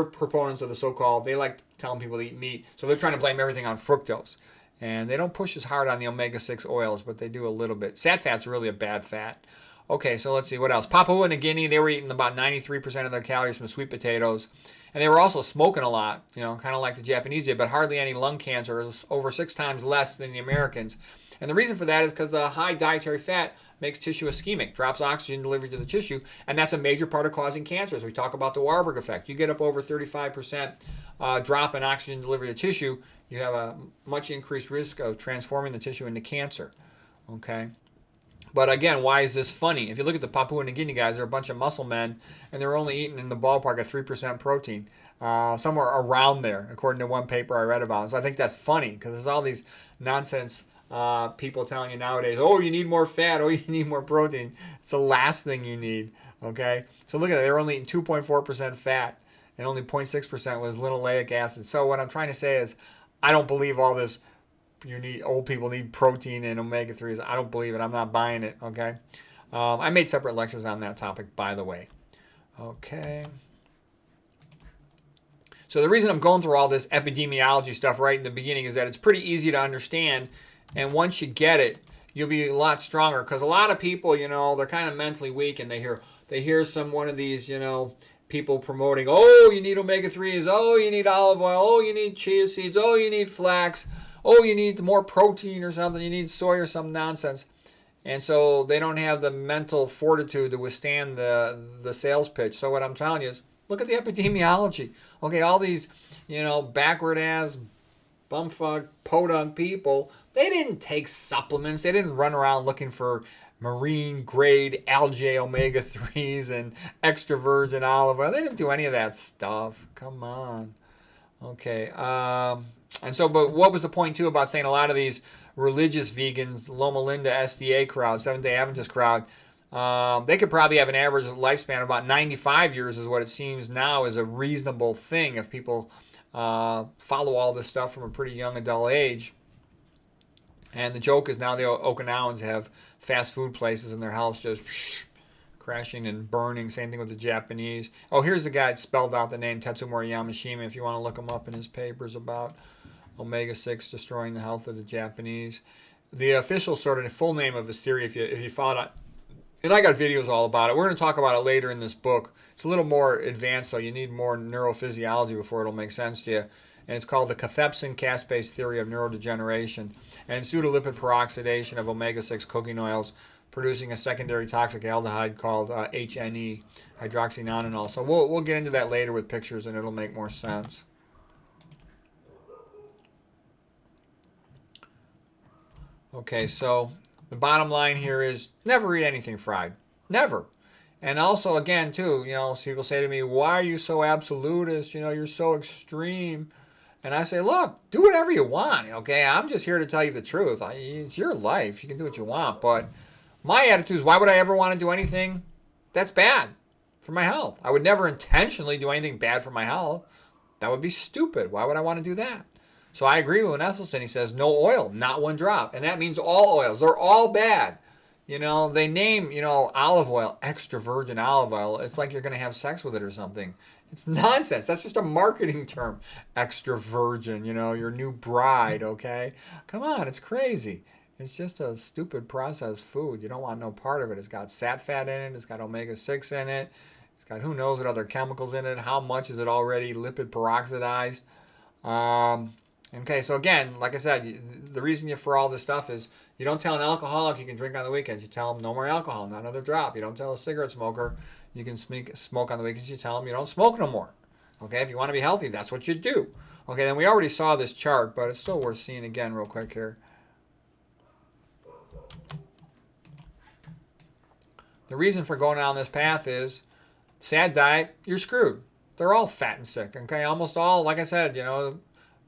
proponents of the so-called, they like telling people to eat meat, so they're trying to blame everything on fructose. And they don't push as hard on the omega-6 oils, but they do a little bit. Sat fat's really a bad fat. Okay, so let's see, what else? Papua New Guinea, they were eating about 93% of their calories from sweet potatoes. And they were also smoking a lot, kind of like the Japanese did, but hardly any lung cancer. It was over 6 times less than the Americans. And the reason for that is because the high dietary fat makes tissue ischemic, drops oxygen delivery to the tissue, and that's a major part of causing cancers. We talk about the Warburg effect. You get up over 35% drop in oxygen delivery to tissue, you have a much increased risk of transforming the tissue into cancer. Okay? But again, why is this funny? If you look at the Papua New Guinea guys, they're a bunch of muscle men, and they're only eating in the ballpark of 3% protein, somewhere around there, according to one paper I read about. So I think that's funny, because there's all these nonsense people telling you nowadays, oh, you need more fat, oh, you need more protein. It's the last thing you need, okay? So look at it, they're only eating 2.4% fat, and only 0.6% was linoleic acid. So what I'm trying to say is, I don't believe all this, old people need protein and omega-3s. I don't believe it. I'm not buying it, okay? I made separate lectures on that topic, by the way. Okay. So the reason I'm going through all this epidemiology stuff right in the beginning is that it's pretty easy to understand, and once you get it, you'll be a lot stronger. Because a lot of people, they're kind of mentally weak, and they hear one of these, people promoting, oh, you need omega-3s, oh, you need olive oil, oh, you need chia seeds, oh, you need flax, oh, you need more protein or something, you need soy or some nonsense. And so they don't have the mental fortitude to withstand the sales pitch. So what I'm telling you is, look at the epidemiology. Okay, all these, backward-ass, bumfuck, podunk people, they didn't take supplements. They didn't run around looking for marine-grade algae omega-3s and extra virgin olive oil. They didn't do any of that stuff. Come on. Okay. But what was the point, too, about saying a lot of these religious vegans, Loma Linda SDA crowd, Seventh-day Adventist crowd, they could probably have an average lifespan of about 95 years is what it seems now is a reasonable thing if people follow all this stuff from a pretty young adult age. And the joke is now the Okinawans have fast food places in their house just crashing and burning. Same thing with the Japanese. Oh, here's the guy that spelled out the name Tatsumori Yamashima if you want to look him up in his papers about omega-6 destroying the health of the Japanese. The official sort of full name of his theory, if you follow it, and I got videos all about it. We're going to talk about it later in this book. It's a little more advanced, though. You need more neurophysiology before it'll make sense to you. And it's called the cathepsin-caspase theory of neurodegeneration and pseudolipid peroxidation of omega-6 cooking oils, producing a secondary toxic aldehyde called HNE, hydroxynonenal. So we'll get into that later with pictures, and it'll make more sense. Okay, so the bottom line here is never eat anything fried. Never. And also, again, too, people say to me, why are you so absolutist? You're so extreme. And I say, look, do whatever you want, okay? I'm just here to tell you the truth. It's your life. You can do what you want. But my attitude is, why would I ever want to do anything that's bad for my health? I would never intentionally do anything bad for my health. That would be stupid. Why would I want to do that? So I agree with Esselstyn. He says, no oil, not one drop. And that means all oils. They're all bad. They name, olive oil, extra virgin olive oil. It's like you're going to have sex with it or something. It's nonsense. That's just a marketing term. Extra virgin, your new bride, okay? Come on, it's crazy. It's just a stupid processed food. You don't want no part of it. It's got sat fat in it. It's got omega-6 in it. It's got who knows what other chemicals in it. How much is it already lipid peroxidized? Okay, so again, like I said, the reason for all this stuff is you don't tell an alcoholic you can drink on the weekends. You tell them no more alcohol, not another drop. You don't tell a cigarette smoker you can smoke on the weekends. You tell them you don't smoke no more. Okay, if you want to be healthy, that's what you do. Okay, then we already saw this chart, but it's still worth seeing again real quick here. The reason for going down this path is sad diet, you're screwed. They're all fat and sick. Okay, almost all, like I said,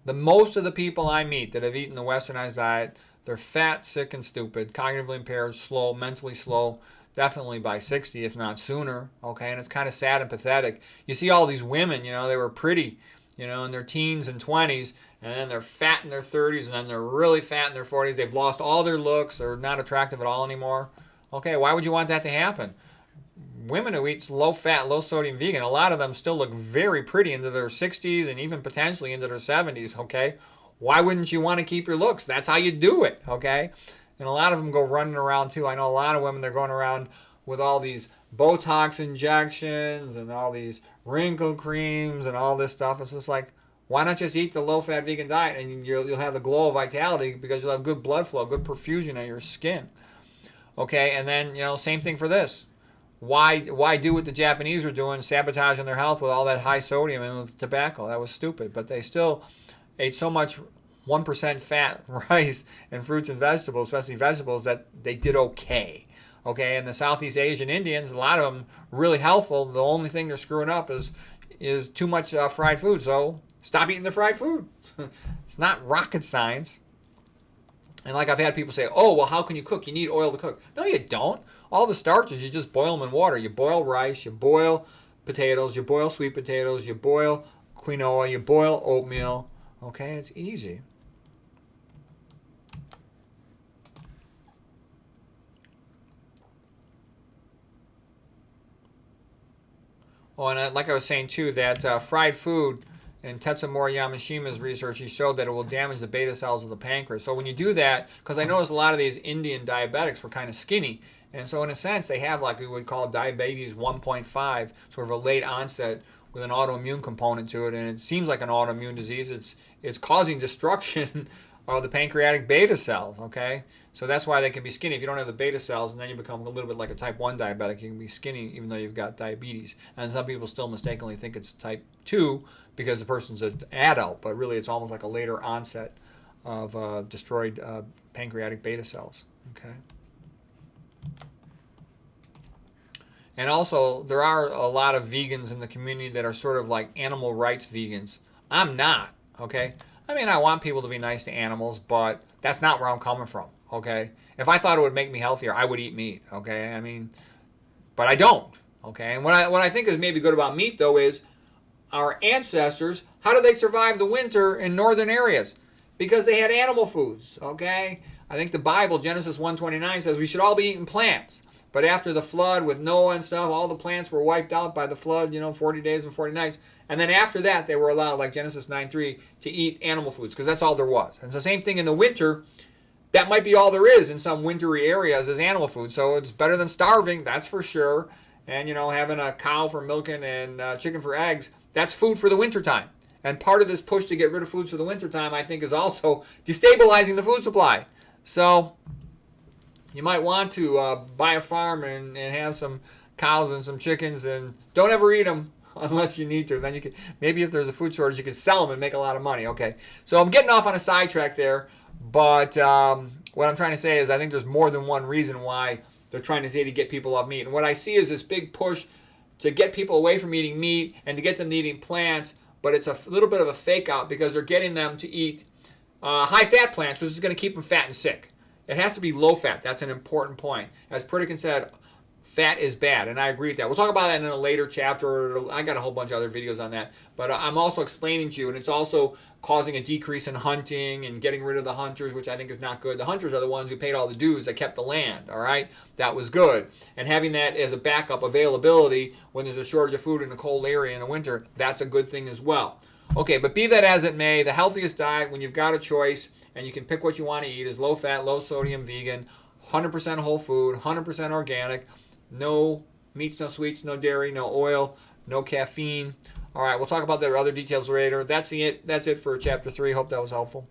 the most of the people I meet that have eaten the westernized diet, they're fat, sick, and stupid, cognitively impaired, slow, mentally slow, definitely by 60, if not sooner. Okay, and it's kind of sad and pathetic. You see all these women, they were pretty, in their teens and 20s, and then they're fat in their 30s, and then they're really fat in their 40s. They've lost all their looks. They're not attractive at all anymore. Okay, why would you want that to happen? Women who eat low-fat, low-sodium vegan, a lot of them still look very pretty into their 60s and even potentially into their 70s, okay? Why wouldn't you want to keep your looks? That's how you do it, okay? And a lot of them go running around, too. I know a lot of women, they're going around with all these Botox injections and all these wrinkle creams and all this stuff. It's just like, why not just eat the low-fat vegan diet and you'll have the glow of vitality because you'll have good blood flow, good perfusion of your skin, okay? And then, same thing for this. Why do what the Japanese were doing, sabotaging their health with all that high sodium and with tobacco? That was stupid. But they still ate so much 1% fat rice and fruits and vegetables, especially vegetables, that they did okay. Okay, and the Southeast Asian Indians, a lot of them really healthful. The only thing they're screwing up is too much fried food. So stop eating the fried food. It's not rocket science. And like I've had people say, oh, well, how can you cook? You need oil to cook. No, you don't. All the starches, you just boil them in water. You boil rice, you boil potatoes, you boil sweet potatoes, you boil quinoa, you boil oatmeal. Okay, it's easy. Oh, and like I was saying, too, that fried food, in Tatsumori Yamashima's research, he showed that it will damage the beta cells of the pancreas. So when you do that, because I noticed a lot of these Indian diabetics were kind of skinny, and so in a sense they have like we would call diabetes 1.5, sort of a late onset with an autoimmune component to it, and it seems like an autoimmune disease. It's causing destruction of the pancreatic beta cells, okay? So that's why they can be skinny. If you don't have the beta cells, and then you become a little bit like a type 1 diabetic, you can be skinny even though you've got diabetes. And some people still mistakenly think it's type 2 because the person's an adult, but really it's almost like a later onset of destroyed pancreatic beta cells, okay? And also, there are a lot of vegans in the community that are sort of like animal rights vegans. I'm not, okay? I mean, I want people to be nice to animals, but that's not where I'm coming from, okay? If I thought it would make me healthier, I would eat meat, okay? I mean, but I don't, okay? And what I think is maybe good about meat, though, is our ancestors, how did they survive the winter in northern areas? Because they had animal foods, okay? I think the Bible, Genesis 1:29, says we should all be eating plants. But after the flood with Noah and stuff, all the plants were wiped out by the flood, 40 days and 40 nights. And then after that, they were allowed, like Genesis 9:3, to eat animal foods, because that's all there was. And it's the same thing in the winter. That might be all there is in some wintry areas is animal food. So it's better than starving, that's for sure. And, having a cow for milking and chicken for eggs, that's food for the wintertime. And part of this push to get rid of foods for the wintertime, I think, is also destabilizing the food supply. So you might want to buy a farm and have some cows and some chickens, and don't ever eat them unless you need to. Then you can, maybe if there's a food shortage, you can sell them and make a lot of money. Okay, so I'm getting off on a sidetrack there, but what I'm trying to say is I think there's more than one reason why they're trying to say to get people off meat. And what I see is this big push to get people away from eating meat and to get them to eating plants, but it's a little bit of a fake out because they're getting them to eat high-fat plants, which is going to keep them fat and sick. It has to be low-fat. That's an important point. As Pritikin said, fat is bad, and I agree with that. We'll talk about that in a later chapter. I got a whole bunch of other videos on that. But I'm also explaining to you, and it's also causing a decrease in hunting and getting rid of the hunters, which I think is not good. The hunters are the ones who paid all the dues that kept the land, all right? That was good. And having that as a backup availability when there's a shortage of food in a cold area in the winter, that's a good thing as well. Okay, but be that as it may, the healthiest diet, when you've got a choice and you can pick what you want to eat, is low-fat, low-sodium, vegan, 100% whole food, 100% organic, no meats, no sweets, no dairy, no oil, no caffeine. All right, we'll talk about the other details later. That's it for Chapter 3. Hope that was helpful.